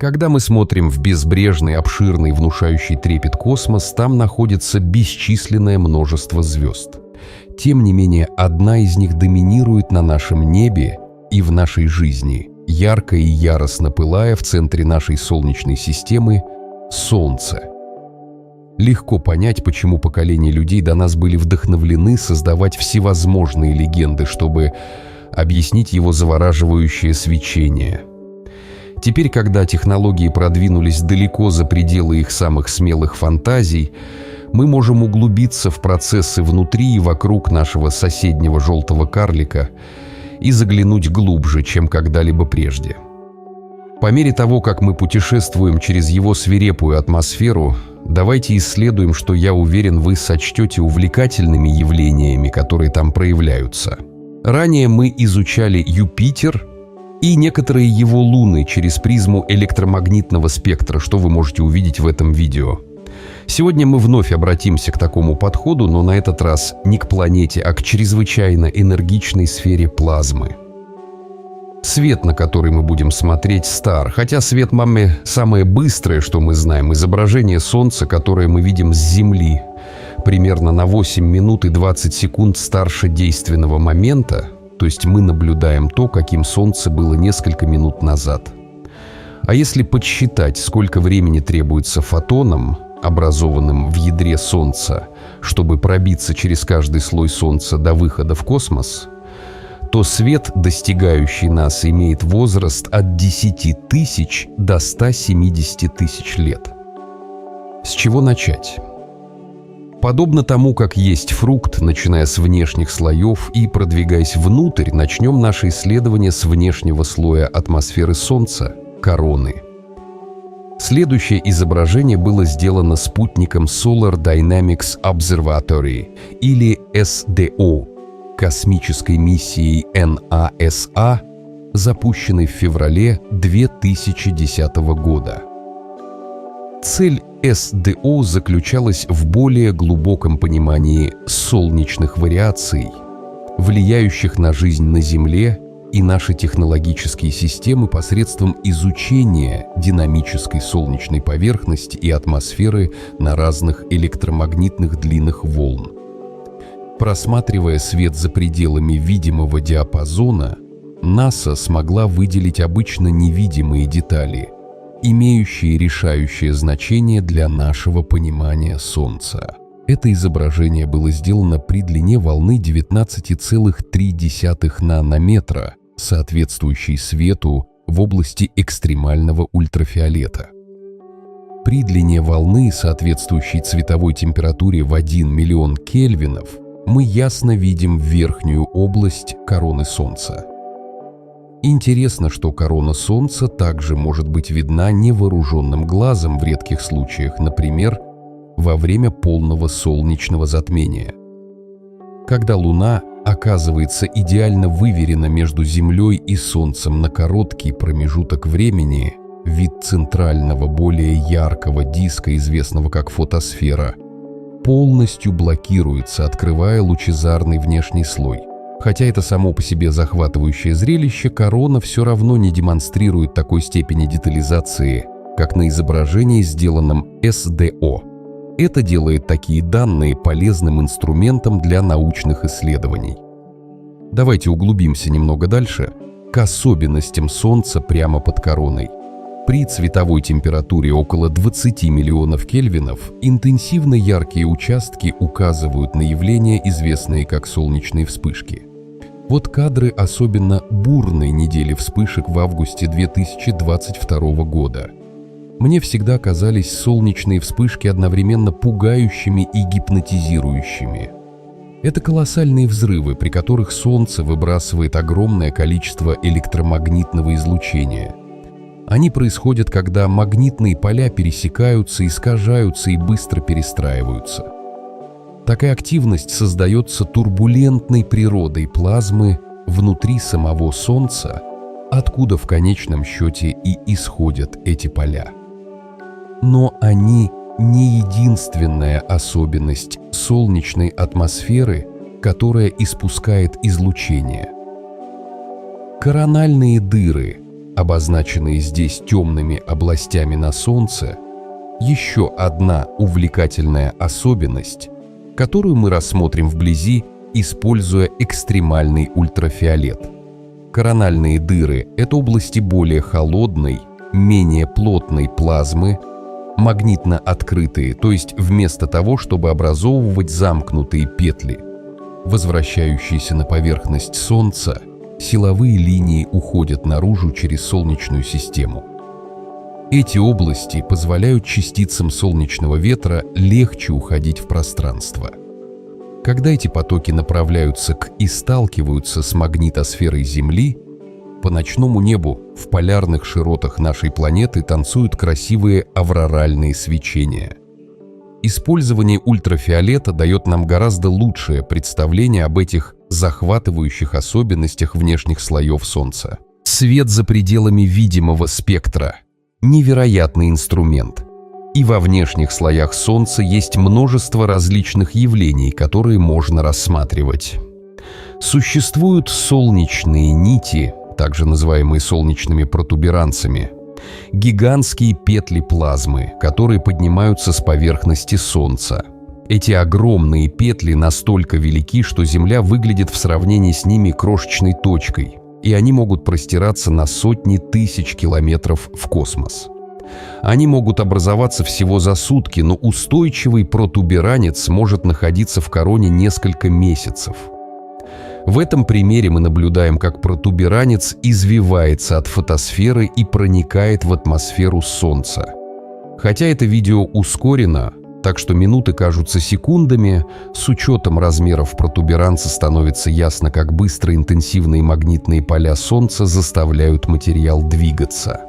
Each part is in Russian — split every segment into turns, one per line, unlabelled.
Когда мы смотрим в безбрежный, обширный, внушающий трепет космос, там находится бесчисленное множество звезд. Тем не менее, одна из них доминирует на нашем небе и в нашей жизни, ярко и яростно пылая в центре нашей Солнечной системы — Солнце. Легко понять, почему поколения людей до нас были вдохновлены создавать всевозможные легенды, чтобы объяснить его завораживающее свечение. Теперь, когда технологии продвинулись далеко за пределы их самых смелых фантазий, мы можем углубиться в процессы внутри и вокруг нашего соседнего желтого карлика и заглянуть глубже, чем когда-либо прежде. По мере того, как мы путешествуем через его свирепую атмосферу, давайте исследуем, что, я уверен, вы сочтете увлекательными явлениями, которые там проявляются. Ранее мы изучали Юпитер и некоторые его луны через призму электромагнитного спектра, что вы можете увидеть в этом видео. Сегодня мы вновь обратимся к такому подходу, но на этот раз не к планете, а к чрезвычайно энергичной сфере плазмы. Свет, на который мы будем смотреть, стар, хотя свет мамы самое быстрое, что мы знаем, изображение Солнца, которое мы видим с Земли, примерно на 8 минут и 20 секунд старше действенного момента, то есть мы наблюдаем то, каким Солнце было несколько минут назад. А если подсчитать, сколько времени требуется фотонам, образованным в ядре Солнца, чтобы пробиться через каждый слой Солнца до выхода в космос, то свет, достигающий нас, имеет возраст от 10 тысяч до 170 тысяч лет. С чего начать? Подобно тому, как есть фрукт, начиная с внешних слоев и продвигаясь внутрь, начнем наше исследование с внешнего слоя атмосферы Солнца – короны. Следующее изображение было сделано спутником Solar Dynamics Observatory, или СДО, космической миссией НАСА, запущенной в феврале 2010 года. Цель СДО заключалась в более глубоком понимании солнечных вариаций, влияющих на жизнь на Земле и наши технологические системы посредством изучения динамической солнечной поверхности и атмосферы на разных электромагнитных длинных волн. Просматривая свет за пределами видимого диапазона, НАСА смогла выделить обычно невидимые детали, имеющие решающее значение для нашего понимания Солнца. Это изображение было сделано при длине волны 19,3 нанометра, соответствующей свету в области экстремального ультрафиолета. При длине волны, соответствующей цветовой температуре в 1 миллион кельвинов, мы ясно видим верхнюю область короны Солнца. Интересно, что корона Солнца также может быть видна невооруженным глазом в редких случаях, например, во время полного солнечного затмения. Когда Луна оказывается идеально выверена между Землей и Солнцем на короткий промежуток времени, вид центрального, более яркого диска, известного как фотосфера, полностью блокируется, открывая лучезарный внешний слой. Хотя это само по себе захватывающее зрелище, корона все равно не демонстрирует такой степени детализации, как на изображении, сделанном СДО. Это делает такие данные полезным инструментом для научных исследований. Давайте углубимся немного дальше к особенностям Солнца прямо под короной. При цветовой температуре около 20 миллионов кельвинов интенсивно яркие участки указывают на явления, известные как солнечные вспышки. Вот кадры особенно бурной недели вспышек в августе 2022 года. Мне всегда казались солнечные вспышки одновременно пугающими и гипнотизирующими. Это колоссальные взрывы, при которых Солнце выбрасывает огромное количество электромагнитного излучения. Они происходят, когда магнитные поля пересекаются, искажаются и быстро перестраиваются. Такая активность создается турбулентной природой плазмы внутри самого Солнца, откуда в конечном счете и исходят эти поля. Но они не единственная особенность солнечной атмосферы, которая испускает излучение. Корональные дыры, обозначенные здесь темными областями на Солнце, еще одна увлекательная особенность, которую мы рассмотрим вблизи, используя экстремальный ультрафиолет. Корональные дыры – это области более холодной, менее плотной плазмы, магнитно открытые, то есть вместо того, чтобы образовывать замкнутые петли, возвращающиеся на поверхность Солнца, силовые линии уходят наружу через Солнечную систему. Эти области позволяют частицам солнечного ветра легче уходить в пространство. Когда эти потоки направляются к и сталкиваются с магнитосферой Земли, по ночному небу в полярных широтах нашей планеты танцуют красивые авроральные свечения. Использование ультрафиолета дает нам гораздо лучшее представление об этих захватывающих особенностях внешних слоев Солнца. Свет за пределами видимого спектра – невероятный инструмент. И во внешних слоях Солнца есть множество различных явлений, которые можно рассматривать. Существуют солнечные нити, также называемые солнечными протуберанцами, гигантские петли плазмы, которые поднимаются с поверхности Солнца. Эти огромные петли настолько велики, что Земля выглядит в сравнении с ними крошечной точкой, и они могут простираться на сотни тысяч километров в космос. Они могут образоваться всего за сутки, но устойчивый протуберанец может находиться в короне несколько месяцев. В этом примере мы наблюдаем, как протуберанец извивается от фотосферы и проникает в атмосферу Солнца. Хотя это видео ускорено, так что минуты кажутся секундами, с учетом размеров протуберанца становится ясно, как быстро интенсивные магнитные поля Солнца заставляют материал двигаться.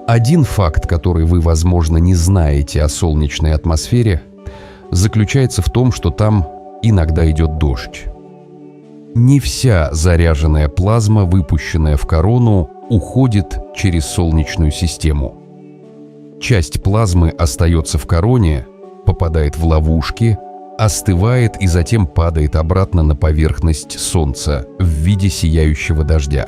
Один факт, который вы, возможно, не знаете о солнечной атмосфере, заключается в том, что там иногда идет дождь. Не вся заряженная плазма, выпущенная в корону, уходит через Солнечную систему. Часть плазмы остается в короне, попадает в ловушки, остывает и затем падает обратно на поверхность Солнца в виде сияющего дождя.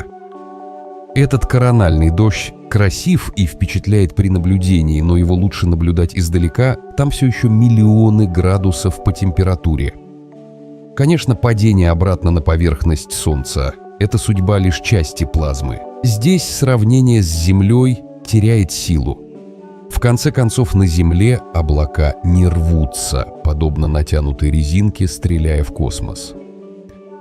Этот корональный дождь красив и впечатляет при наблюдении, но его лучше наблюдать издалека, там все еще миллионы градусов по температуре. Конечно, падение обратно на поверхность Солнца – это судьба лишь части плазмы. Здесь сравнение с Землей теряет силу. В конце концов, на Земле облака не рвутся, подобно натянутой резинке, стреляя в космос.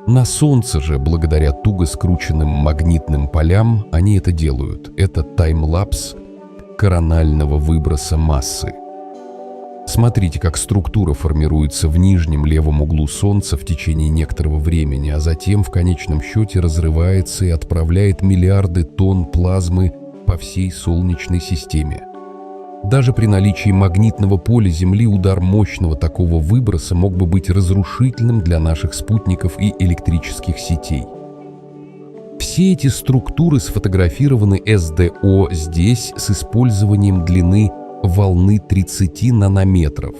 На Солнце же, благодаря туго скрученным магнитным полям, они это делают. Это таймлапс коронального выброса массы. Смотрите, как структура формируется в нижнем левом углу Солнца в течение некоторого времени, а затем в конечном счете разрывается и отправляет миллиарды тонн плазмы по всей Солнечной системе. Даже при наличии магнитного поля Земли удар мощного такого выброса мог бы быть разрушительным для наших спутников и электрических сетей. Все эти структуры сфотографированы СДО здесь с использованием длины волны 30 нанометров,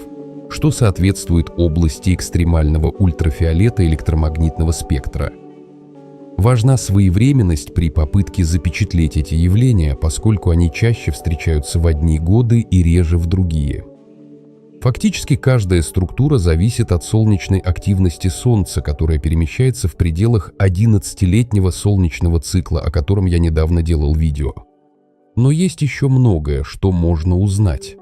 что соответствует области экстремального ультрафиолета электромагнитного спектра. Важна своевременность при попытке запечатлеть эти явления, поскольку они чаще встречаются в одни годы и реже в другие. Фактически каждая структура зависит от солнечной активности Солнца, которая перемещается в пределах 11-летнего солнечного цикла, о котором я недавно делал видео. Но есть еще многое, что можно узнать.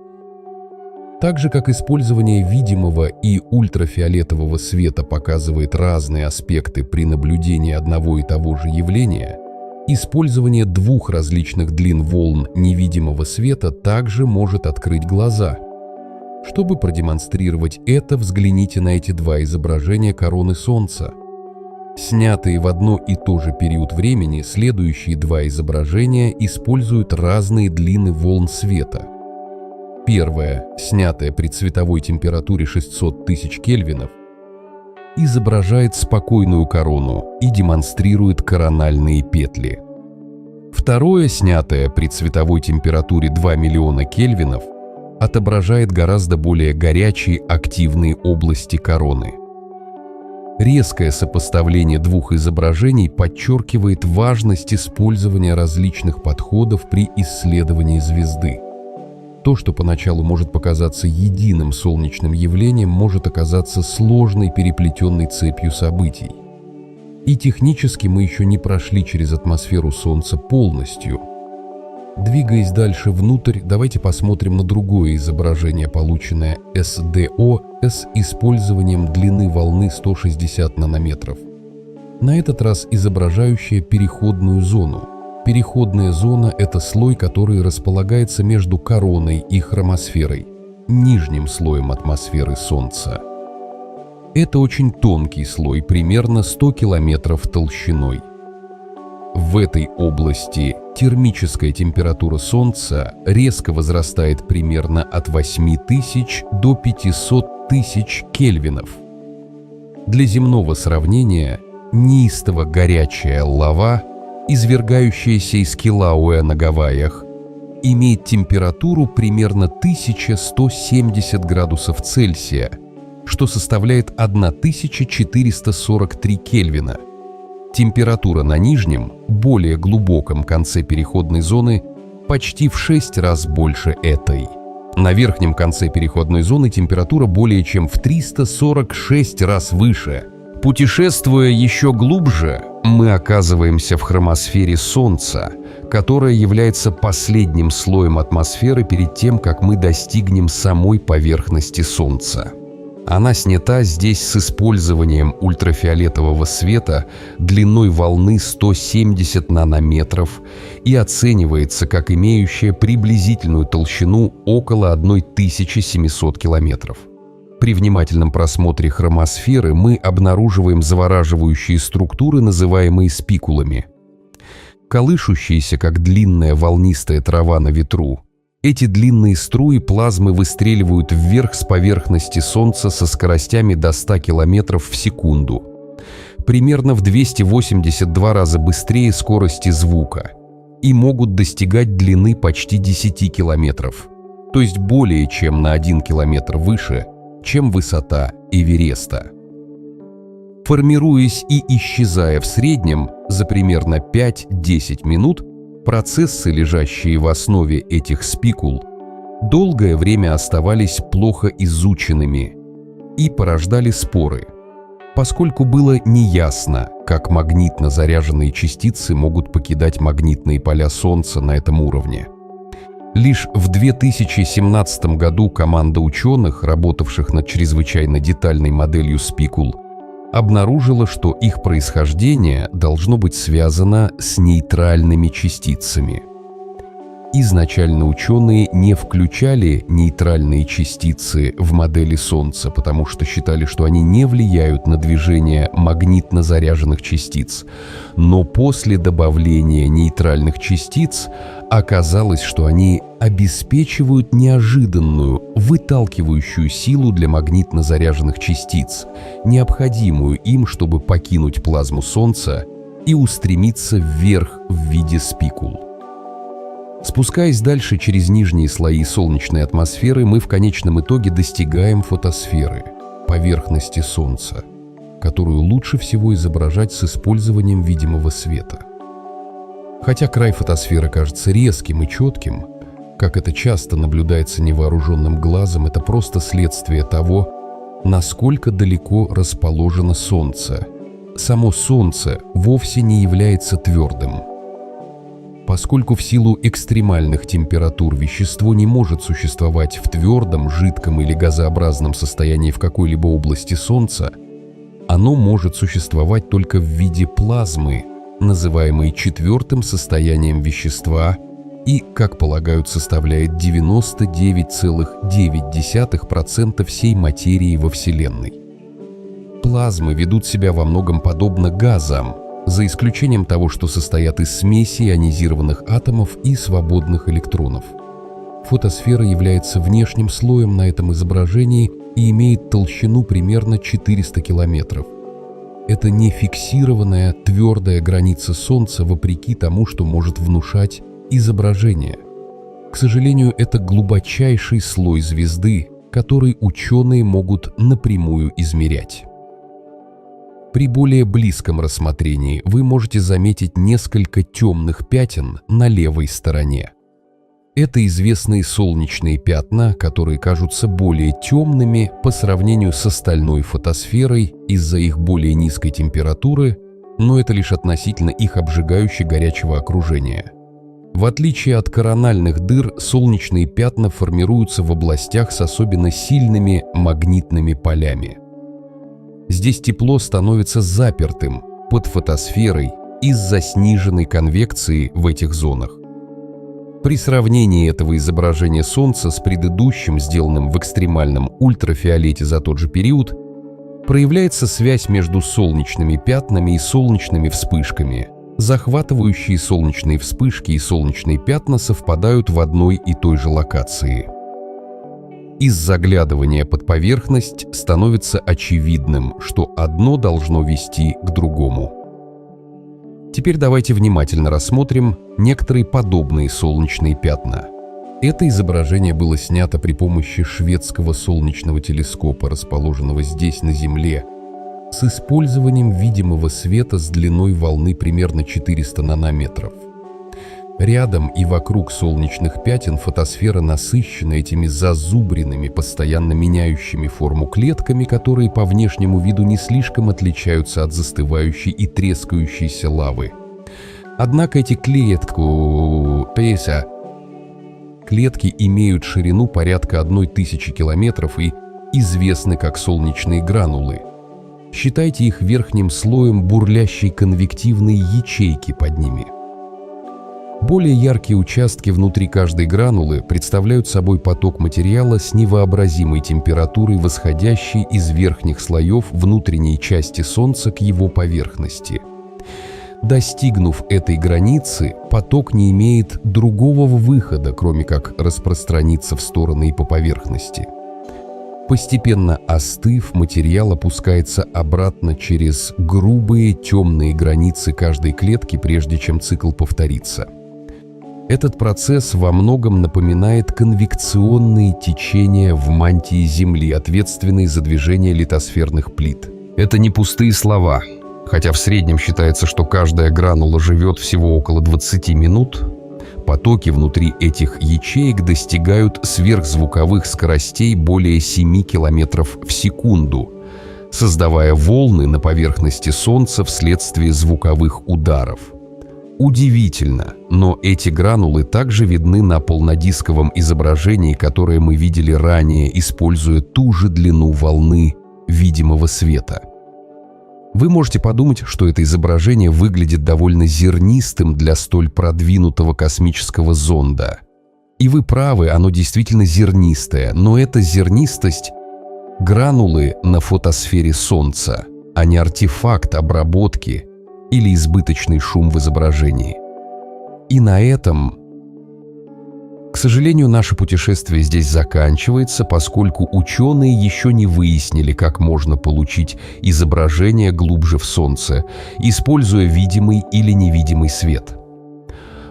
Так же, как использование видимого и ультрафиолетового света показывает разные аспекты при наблюдении одного и того же явления, использование двух различных длин волн невидимого света также может открыть глаза. Чтобы продемонстрировать это, взгляните на эти два изображения короны Солнца. Снятые в одно и то же период времени, следующие два изображения используют разные длины волн света. Первое, снятое при цветовой температуре 600 тысяч кельвинов, изображает спокойную корону и демонстрирует корональные петли. Второе, снятое при цветовой температуре 2 миллиона кельвинов, отображает гораздо более горячие активные области короны. Резкое сопоставление двух изображений подчеркивает важность использования различных подходов при исследовании звезды. То, что поначалу может показаться единым солнечным явлением, может оказаться сложной переплетенной цепью событий. И технически мы еще не прошли через атмосферу Солнца полностью. Двигаясь дальше внутрь, давайте посмотрим на другое изображение, полученное СДО с использованием длины волны 160 нанометров. На этот раз изображающее переходную зону. Переходная зона – это слой, который располагается между короной и хромосферой, нижним слоем атмосферы Солнца. Это очень тонкий слой, примерно 100 километров толщиной. В этой области термическая температура Солнца резко возрастает примерно от 8000 до 500 тысяч кельвинов. Для земного сравнения, неистово горячая лава, извергающаяся из Килауэ на Гавайях, имеет температуру примерно 1170 градусов Цельсия, что составляет 1443 кельвина. Температура на нижнем, более глубоком конце переходной зоны почти в 6 раз больше этой. На верхнем конце переходной зоны температура более чем в 346 раз выше. Путешествуя еще глубже, мы оказываемся в хромосфере Солнца, которая является последним слоем атмосферы перед тем, как мы достигнем самой поверхности Солнца. Она снята здесь с использованием ультрафиолетового света длиной волны 170 нанометров и оценивается как имеющая приблизительную толщину около 1700 километров. При внимательном просмотре хромосферы мы обнаруживаем завораживающие структуры, называемые спикулами. Колышущиеся, как длинная волнистая трава на ветру, эти длинные струи плазмы выстреливают вверх с поверхности Солнца со скоростями до 100 км в секунду, примерно в 282 раза быстрее скорости звука, и могут достигать длины почти 10 километров, то есть более чем на 1 километр выше, чем высота Эвереста. Формируясь и исчезая в среднем за примерно 5-10 минут, процессы, лежащие в основе этих спикул, долгое время оставались плохо изученными и порождали споры, поскольку было неясно, как магнитно заряженные частицы могут покидать магнитные поля Солнца на этом уровне. Лишь в 2017 году команда ученых, работавших над чрезвычайно детальной моделью спикул, обнаружила, что их происхождение должно быть связано с нейтральными частицами. Изначально ученые не включали нейтральные частицы в модели Солнца, потому что считали, что они не влияют на движение магнитно заряженных частиц. Но после добавления нейтральных частиц оказалось, что они обеспечивают неожиданную, выталкивающую силу для магнитно заряженных частиц, необходимую им, чтобы покинуть плазму Солнца и устремиться вверх в виде спикул. Спускаясь дальше через нижние слои солнечной атмосферы, мы в конечном итоге достигаем фотосферы, поверхности Солнца, которую лучше всего изображать с использованием видимого света. Хотя край фотосферы кажется резким и четким, как это часто наблюдается невооруженным глазом, это просто следствие того, насколько далеко расположено Солнце. Само Солнце вовсе не является твердым. Поскольку в силу экстремальных температур вещество не может существовать в твердом, жидком или газообразном состоянии в какой-либо области Солнца, оно может существовать только в виде плазмы, называемой четвертым состоянием вещества и, как полагают, составляет 99,9% всей материи во Вселенной. Плазмы ведут себя во многом подобно газам, за исключением того, что состоят из смеси ионизированных атомов и свободных электронов. Фотосфера является внешним слоем на этом изображении и имеет толщину примерно 400 километров. Это не фиксированная твердая граница Солнца, вопреки тому, что может внушать изображение. К сожалению, это глубочайший слой звезды, который ученые могут напрямую измерять. При более близком рассмотрении вы можете заметить несколько темных пятен на левой стороне. Это известные солнечные пятна, которые кажутся более темными по сравнению с остальной фотосферой из-за их более низкой температуры, но это лишь относительно их обжигающе горячего окружения. В отличие от корональных дыр, солнечные пятна формируются в областях с особенно сильными магнитными полями. Здесь тепло становится запертым под фотосферой из-за сниженной конвекции в этих зонах. При сравнении этого изображения Солнца с предыдущим, сделанным в экстремальном ультрафиолете за тот же период, проявляется связь между солнечными пятнами и солнечными вспышками. Захватывающие солнечные вспышки и солнечные пятна совпадают в одной и той же локации. Из заглядывания под поверхность становится очевидным, что одно должно вести к другому. Теперь давайте внимательно рассмотрим некоторые подобные солнечные пятна. Это изображение было снято при помощи шведского солнечного телескопа, расположенного здесь, на Земле, с использованием видимого света с длиной волны примерно 400 нанометров. Рядом и вокруг солнечных пятен фотосфера насыщена этими зазубренными, постоянно меняющими форму клетками, которые по внешнему виду не слишком отличаются от застывающей и трескающейся лавы. Однако эти клетки имеют ширину порядка 1000 километров и известны как солнечные гранулы. Считайте их верхним слоем бурлящей конвективной ячейки под ними. Более яркие участки внутри каждой гранулы представляют собой поток материала с невообразимой температурой, восходящей из верхних слоев внутренней части Солнца к его поверхности. Достигнув этой границы, поток не имеет другого выхода, кроме как распространиться в стороны и по поверхности. Постепенно остыв, материал опускается обратно через грубые темные границы каждой клетки, прежде чем цикл повторится. Этот процесс во многом напоминает конвекционные течения в мантии Земли, ответственные за движение литосферных плит. Это не пустые слова. Хотя в среднем считается, что каждая гранула живет всего около 20 минут, потоки внутри этих ячеек достигают сверхзвуковых скоростей более 7 км в секунду, создавая волны на поверхности Солнца вследствие звуковых ударов. Удивительно, но эти гранулы также видны на полнодисковом изображении, которое мы видели ранее, используя ту же длину волны видимого света. Вы можете подумать, что это изображение выглядит довольно зернистым для столь продвинутого космического зонда. И вы правы, оно действительно зернистое, но эта зернистость — гранулы на фотосфере Солнца, а не артефакт обработки или избыточный шум в изображении. И на этом, к сожалению, наше путешествие здесь заканчивается, поскольку ученые еще не выяснили, как можно получить изображение глубже в Солнце, используя видимый или невидимый свет.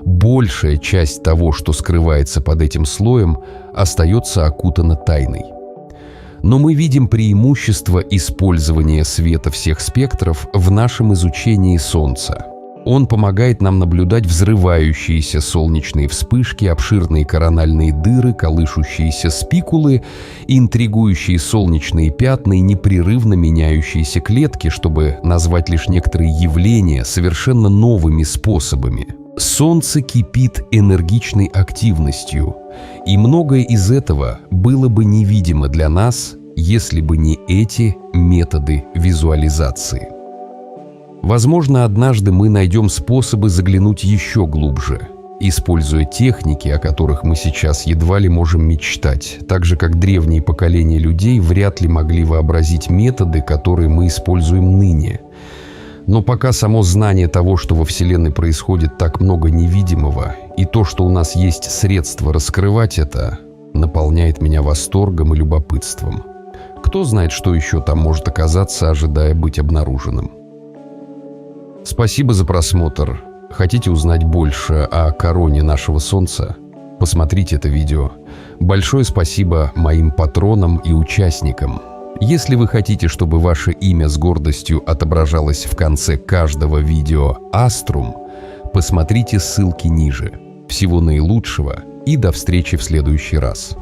Большая часть того, что скрывается под этим слоем, остается окутана тайной. Но мы видим преимущество использования света всех спектров в нашем изучении Солнца. Он помогает нам наблюдать взрывающиеся солнечные вспышки, обширные корональные дыры, колышущиеся спикулы, интригующие солнечные пятна и непрерывно меняющиеся клетки, чтобы назвать лишь некоторые явления совершенно новыми способами. Солнце кипит энергичной активностью, и многое из этого было бы невидимо для нас, если бы не эти методы визуализации. Возможно, однажды мы найдем способы заглянуть еще глубже, используя техники, о которых мы сейчас едва ли можем мечтать, так же как древние поколения людей вряд ли могли вообразить методы, которые мы используем ныне. Но пока само знание того, что во Вселенной происходит так много невидимого, и то, что у нас есть средства раскрывать это, наполняет меня восторгом и любопытством. Кто знает, что еще там может оказаться, ожидая быть обнаруженным. Спасибо за просмотр. Хотите узнать больше о короне нашего Солнца? Посмотрите это видео. Большое спасибо моим патронам и участникам. Если вы хотите, чтобы ваше имя с гордостью отображалось в конце каждого видео Astrum, посмотрите ссылки ниже. Всего наилучшего и до встречи в следующий раз.